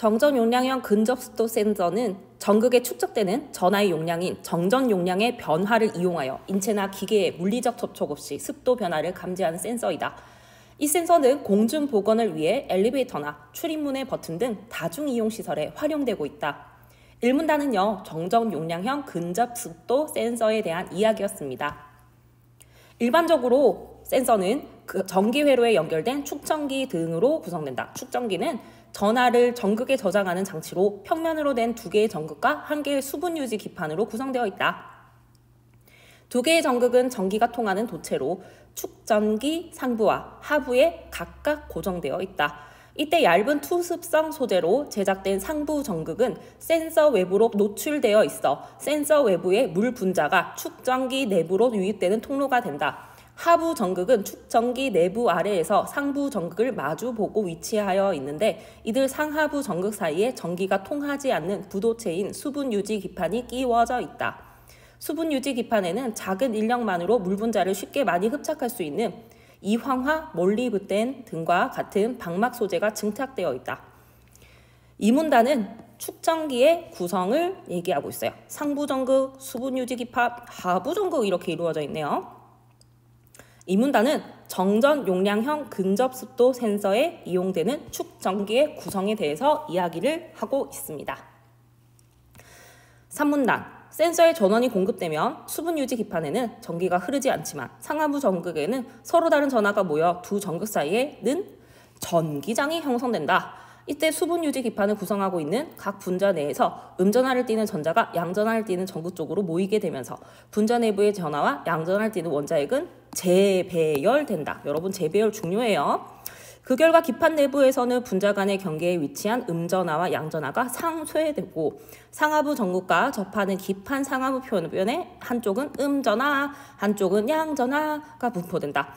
정전 용량형 근접습도 센서는 전극에 축적되는 전하의 용량인 정전 용량의 변화를 이용하여 인체나 기계의 물리적 접촉 없이 습도 변화를 감지하는 센서이다. 이 센서는 공중 보건을 위해 엘리베이터나 출입문의 버튼 등 다중이용시설에 활용되고 있다. 일문단은요, 정전 용량형 근접습도 센서에 대한 이야기였습니다. 일반적으로 센서는 전기회로에 연결된 축전기 등으로 구성된다. 축전기는 전하를 전극에 저장하는 장치로 평면으로 된 두 개의 전극과 한 개의 수분 유지 기판으로 구성되어 있다. 두 개의 전극은 전기가 통하는 도체로 축전기 상부와 하부에 각각 고정되어 있다. 이때 얇은 투습성 소재로 제작된 상부 전극은 센서 외부로 노출되어 있어 센서 외부의 물 분자가 축전기 내부로 유입되는 통로가 된다. 하부 전극은 축전기 내부 아래에서 상부 전극을 마주보고 위치하여 있는데 이들 상하부 전극 사이에 전기가 통하지 않는 부도체인 수분 유지 기판이 끼워져 있다. 수분 유지 기판에는 작은 인력만으로 물 분자를 쉽게 많이 흡착할 수 있는 이황화 몰리브덴 등과 같은 방막 소재가 증착되어 있다. 이 문단은 축전기의 구성을 얘기하고 있어요. 상부 전극, 수분 유지 기판, 하부 전극 이렇게 이루어져 있네요. 이 문단은 정전 용량형 근접습도 센서에 이용되는 축전기의 구성에 대해서 이야기를 하고 있습니다. 3문단, 센서에 전원이 공급되면 수분 유지 기판에는 전기가 흐르지 않지만 상하부 전극에는 서로 다른 전하가 모여 두 전극 사이에는 전기장이 형성된다. 이때 수분 유지 기판을 구성하고 있는 각 분자 내에서 음전하를 띠는 전자가 양전하를 띠는 전극 쪽으로 모이게 되면서 분자 내부의 전하와 양전하를 띠는 원자핵은 재배열된다. 여러분, 재배열 중요해요. 그 결과 기판 내부에서는 분자 간의 경계에 위치한 음전하와 양전하가 상쇄되고 상하부 전극과 접하는 기판 상하부 표면에 한쪽은 음전하, 한쪽은 양전하가 분포된다.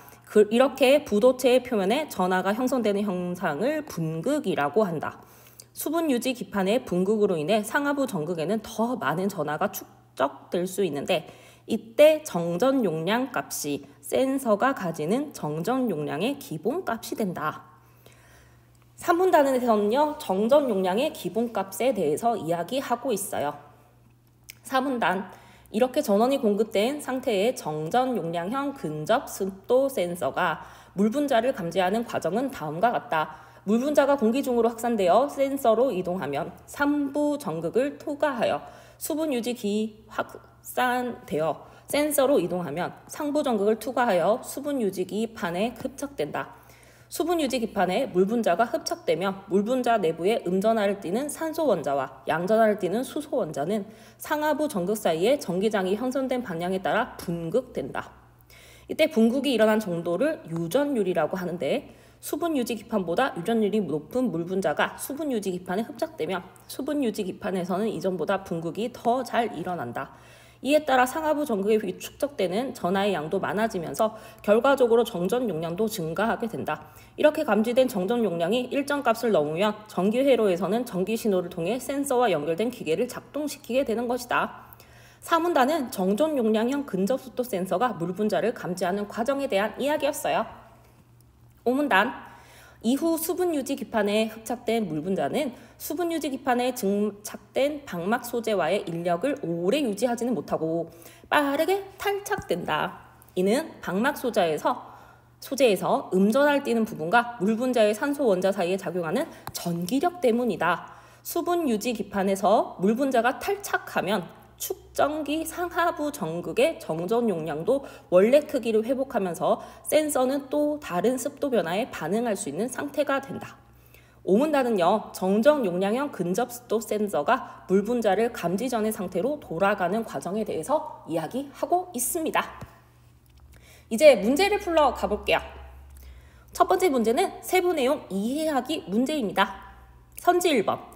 이렇게 부도체의 표면에 전하가 형성되는 현상을 분극이라고 한다. 수분 유지 기판의 분극으로 인해 상하부 전극에는 더 많은 전하가 축적될 수 있는데 이때 정전 용량 값이 센서가 가지는 정전 용량의 기본값이 된다. 3문단에서는요, 정전 용량의 기본값에 대해서 이야기하고 있어요. 4문단, 이렇게 전원이 공급된 상태의 정전 용량형 근접 습도 센서가 물 분자를 감지하는 과정은 다음과 같다. 물 분자가 공기 중으로 확산되어 센서로 이동하면 상부 전극을 투과하여 수분 유지기 확산되어 센서로 이동하면 상부 전극을 투과하여 수분 유지기 판에 흡착된다. 수분 유지 기판에 물 분자가 흡착되며 물 분자 내부에 음전하를 띠는 산소 원자와 양전하를 띠는 수소 원자는 상하부 전극 사이에 전기장이 형성된 방향에 따라 분극된다. 이때 분극이 일어난 정도를 유전율이라고 하는데 수분 유지 기판보다 유전율이 높은 물 분자가 수분 유지 기판에 흡착되면 수분 유지 기판에서는 이전보다 분극이 더 잘 일어난다. 이에 따라 상하부 전극에 축적되는 전하의 양도 많아지면서 결과적으로 정전 용량도 증가하게 된다. 이렇게 감지된 정전 용량이 일정 값을 넘으면 전기회로에서는 전기 신호를 통해 센서와 연결된 기계를 작동시키게 되는 것이다. 4문단은 정전 용량형 근접습도 센서가 물 분자를 감지하는 과정에 대한 이야기였어요. 5문단, 이후 수분 유지 기판에 흡착된 물 분자는 수분 유지 기판에 증착된 방막 소재와의 인력을 오래 유지하지는 못하고 빠르게 탈착된다. 이는 방막 소재에서 음전하를 띠는 부분과 물 분자의 산소 원자 사이에 작용하는 전기력 때문이다. 수분 유지 기판에서 물 분자가 탈착하면 축전기 상하부 전극의 정전 용량도 원래 크기를 회복하면서 센서는 또 다른 습도 변화에 반응할 수 있는 상태가 된다. 5문단은요, 정전 용량형 근접습도 센서가 물 분자를 감지 전의 상태로 돌아가는 과정에 대해서 이야기하고 있습니다. 이제 문제를 풀러 가볼게요. 첫 번째 문제는 세부 내용 이해하기 문제입니다. 선지 1번.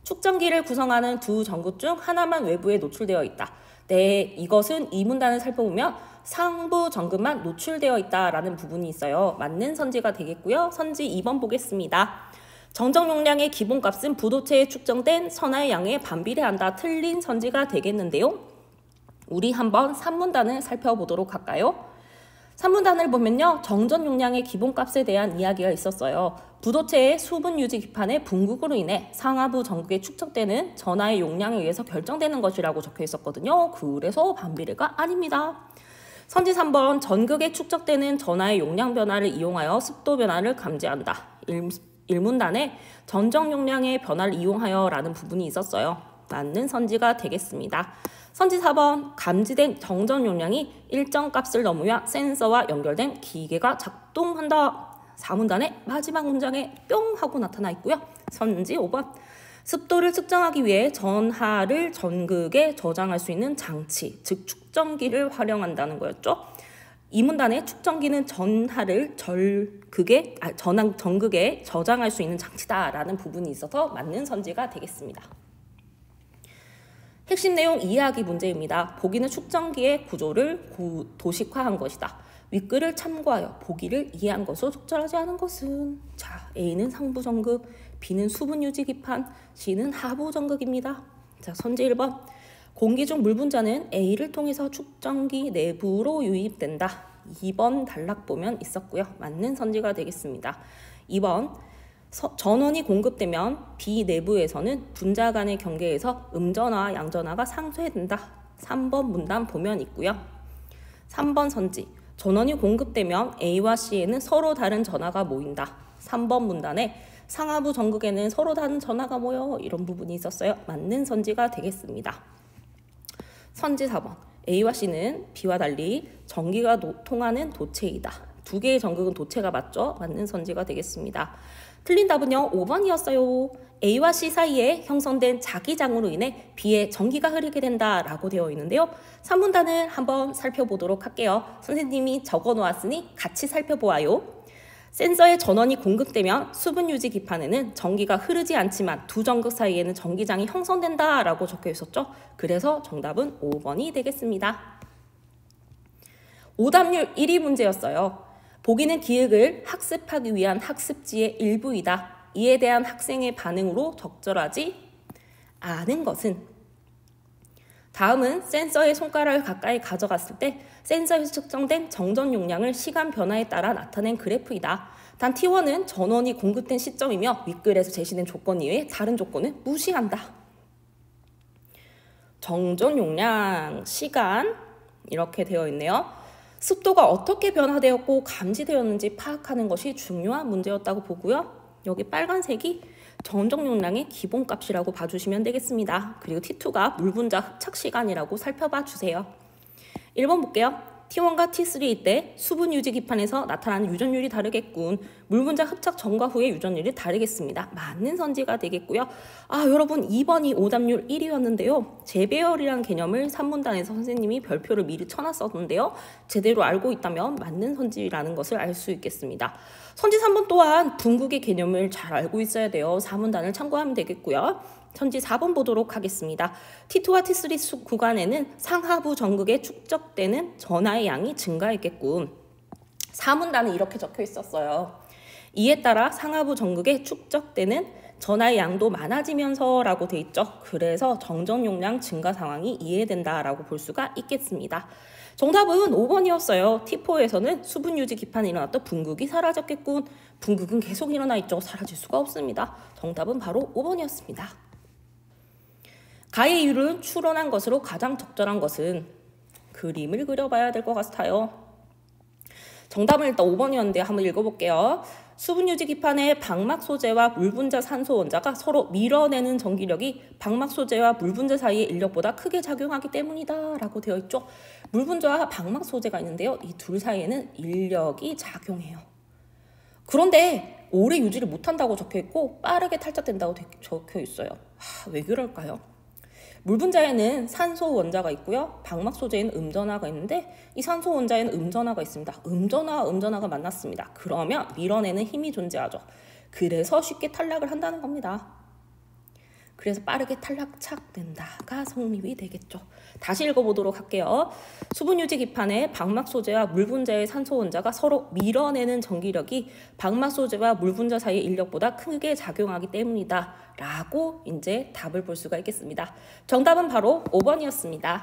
축전기를 구성하는 두 전극 중 하나만 외부에 노출되어 있다. 네, 이것은 이 문단을 살펴보면 상부 전극만 노출되어 있다라는 부분이 있어요. 맞는 선지가 되겠고요. 선지 2번 보겠습니다. 정전 용량의 기본값은 부도체에 축적된 선하의 양에 반비례한다. 틀린 선지가 되겠는데요. 우리 한번 3문단을 살펴보도록 할까요? 3문단을 보면요, 정전 용량의 기본값에 대한 이야기가 있었어요. 부도체의 수분 유지 기판의 분국으로 인해 상하부 전극에 축적되는 전하의 용량에 의해서 결정되는 것이라고 적혀 있었거든요. 그래서 반비례가 아닙니다. 선지 3번 전극에 축적되는 전하의 용량 변화를 이용하여 습도 변화를 감지한다. 일문단에 전정 용량의 변화를 이용하여 라는 부분이 있었어요. 맞는 선지가 되겠습니다. 선지 4번 감지된 정전 용량이 일정 값을 넘으면 센서와 연결된 기계가 작동한다. 4문단의 마지막 문장에 뿅 하고 나타나 있고요. 선지 5번 습도를 측정하기 위해 전하를 전극에 저장할 수 있는 장치, 즉 축전기를 활용한다는 거였죠. 이 문단의 축전기는 전하를 전극에 저장할 수 있는 장치다라는 부분이 있어서 맞는 선지가 되겠습니다. 핵심 내용 이해하기 문제입니다. 보기는 축전기의 구조를 도식화한 것이다. 윗글을 참고하여 보기를 이해한 것으로 적절하지 않은 것은 자, A는 상부 전극, B는 수분 유지 기판, C는 하부 전극입니다. 자, 선지 1번 공기 중 물 분자는 A를 통해서 축전기 내부로 유입된다. 2번 단락 보면 있었고요. 맞는 선지가 되겠습니다. 2번 전원이 공급되면 B 내부에서는 분자 간의 경계에서 음전화와 양전화가 상쇄된다. 3번 문단 보면 있고요. 3번 선지 전원이 공급되면 A와 C에는 서로 다른 전하가 모인다. 3번 문단에 상하부 전극에는 서로 다른 전하가 모여 이런 부분이 있었어요. 맞는 선지가 되겠습니다. 선지 4번 A와 C는 B와 달리 전기가 통하는 도체이다. 두 개의 전극은 도체가 맞죠? 맞는 선지가 되겠습니다. 틀린 답은요 5번이었어요. A와 C 사이에 형성된 자기장으로 인해 B에 전기가 흐르게 된다라고 되어 있는데요. 3문단을 한번 살펴보도록 할게요. 선생님이 적어놓았으니 같이 살펴보아요. 센서에 전원이 공급되면 수분 유지 기판에는 전기가 흐르지 않지만 두 전극 사이에는 전기장이 형성된다라고 적혀 있었죠. 그래서 정답은 5번이 되겠습니다. 오답률 1위 문제였어요. 보기는 기획을 학습하기 위한 학습지의 일부이다. 이에 대한 학생의 반응으로 적절하지 않은 것은 다음은 센서의 손가락을 가까이 가져갔을 때 센서에서 측정된 정전 용량을 시간 변화에 따라 나타낸 그래프이다. 단 T1은 전원이 공급된 시점이며 윗글에서 제시된 조건 이외에 다른 조건은 무시한다. 정전 용량, 시간 이렇게 되어 있네요. 습도가 어떻게 변화되었고 감지되었는지 파악하는 것이 중요한 문제였다고 보고요. 여기 빨간색이 전정 용량의 기본값이라고 봐주시면 되겠습니다. 그리고 T2가 물분자 흡착 시간이라고 살펴봐 주세요. 1번 볼게요. T1과 T3일 때 수분 유지 기판에서 나타나는 유전율이 다르겠군. 물분자 흡착 전과 후의 유전율이 다르겠습니다. 맞는 선지가 되겠고요. 여러분 2번이 오답률 1위였는데요. 재배열이라는 개념을 3문단에서 선생님이 별표를 미리 쳐놨었는데요. 제대로 알고 있다면 맞는 선지라는 것을 알 수 있겠습니다. 선지 3번 또한 분국의 개념을 잘 알고 있어야 돼요. 4문단을 참고하면 되겠고요. 선지 4번 보도록 하겠습니다. T2와 T3 구간에는 상하부 전극에 축적되는 전하의 양이 증가했겠군. 4문단은 이렇게 적혀 있었어요. 이에 따라 상하부 전극에 축적되는 전하의 양도 많아지면서 라고 돼 있죠. 그래서 정전 용량 증가 상황이 이해된다라고 볼 수가 있겠습니다. 정답은 5번이었어요. T4에서는 수분 유지 기판에 일어났던 분극이 사라졌겠군. 분극은 계속 일어나 있죠. 사라질 수가 없습니다. 정답은 바로 5번이었습니다. 가의 이유를 추론한 것으로 가장 적절한 것은 그림을 그려봐야 될 것 같아요. 정답은 일단 5번이었는데 한번 읽어볼게요. 수분 유지 기판의 방막 소재와 물분자 산소 원자가 서로 밀어내는 전기력이 방막 소재와 물분자 사이의 인력보다 크게 작용하기 때문이다 라고 되어 있죠. 물분자와 방막 소재가 있는데요. 이 둘 사이에는 인력이 작용해요. 그런데 오래 유지를 못한다고 적혀 있고 빠르게 탈착된다고 적혀 있어요. 왜 그럴까요? 물분자에는 산소 원자가 있고요. 방막 소재에는 음전화가 있는데 이 산소 원자에는 음전화가 있습니다. 음전화와 음전화가 만났습니다. 그러면 밀어내는 힘이 존재하죠. 그래서 쉽게 탈락을 한다는 겁니다. 그래서 빠르게 탈착된다가 성립이 되겠죠. 다시 읽어보도록 할게요. 수분 유지 기판의 방막 소재와 물분자의 산소 원자가 서로 밀어내는 전기력이 방막 소재와 물분자 사이의 인력보다 크게 작용하기 때문이다 라고 이제 답을 볼 수가 있겠습니다. 정답은 바로 5번이었습니다.